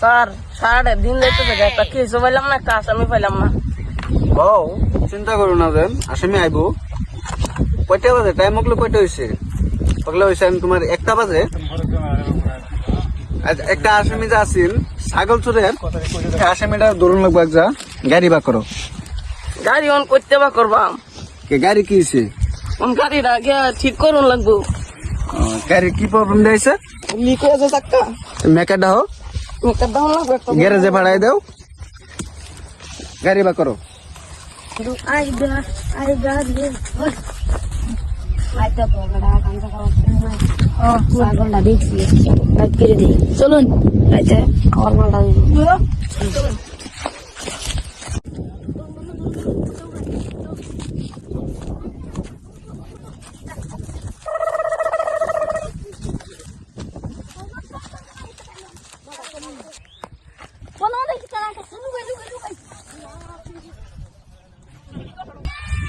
Sir সারাটা দিন যাইতেছে একটা কেসও পাইলাম না, একটা আসামি পাইলাম না। বউ চিন্তা করো না, দেন আসামি আইবো। কয়টা বাজে? টাইম ওগুলো কয়টা হয়েছে? ওগুলো হয়েছে আমি তোমার 1টা বাজে। একটা আসামি যা আছেন ছাগল চোরের, আসামিটা ধরুন লাগবো। এক যা গাড়ি বা করো। গাড়ি অন করতে বা করবাম, গাড়ি কি হয়েছে? গাড়িটা গিয়া ঠিক করুন লাগবো। গাড়ি কি প্রবলেম দিয়েছে? লিক হয়েছে চাক্কা, মেকাটা হোক একটা দাম লাগবে একটা। গ্যারেজে ভাড়াই দাও, গাড়ি বা করো। চলুন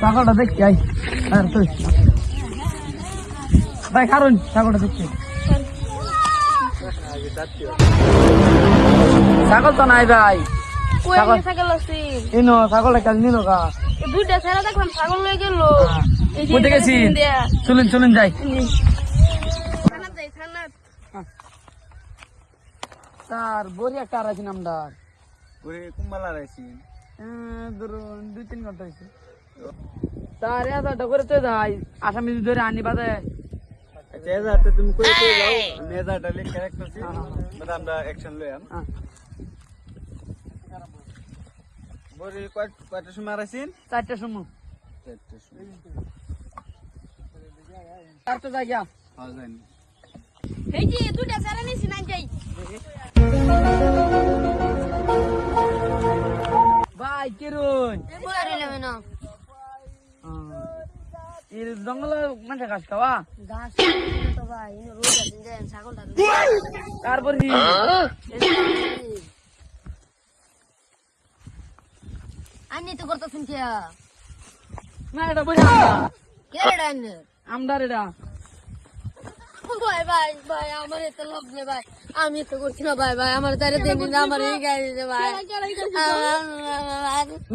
ছাগলটা দেখছি আই। আর তুই ভাই কারণ ছাগলটা দেখছি, ছাগল তো নাই ভাই। ইনো ছাগলটা কাজ নিল গা। দুইটা ছেড়ে দেখলাম ছাগল লয়ে গেল। কোথায় গেছি? চলুন চলুন যাই। স্যার বড়ি একটা আর আছে নামদার। কুম্বালা রাইছি ধরুন 2-3 ঘন্টা হয়েছে স্যার। এতটা করে তো যাই, আসামি ধরে আনি বাদে। তুমি কই কই যাও, আমি এজাটা লিখে রাখতেছি, মানে আমরা অ্যাকশন লইয়াম। বড়ি কয়টা সময় আছেন? 4টার সময়। 4টার সময়। 4টা জায়গা হ্যাঁ জানি। এই যে দুইটা ছেড়ে নিছি না যাই। ভাই কিরুন এর জঙ্গলে মানুষের ঘাস খাওয়া তারপর কি আনি তো করতে শুনছি না এটা বুঝা কে আমদার এটা ভাই ভাই ভাই আমার এত লোভ নেই ভাই, আমি তো করছি না ভাই। ভাই আমার তারে দিন দিন আমার এই গাড়ি দে ভাই।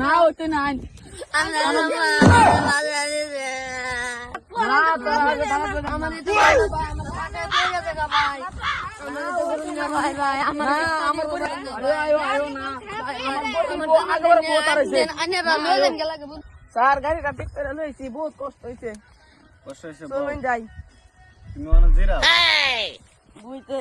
না ওতে নাই স্যার গাড়িটা ঠিক করে লইছি, বহুত কষ্ট হয়েছে। কষ্ট হয়েছে চলুন যাই। তুমি মানে জিরা বুঝতে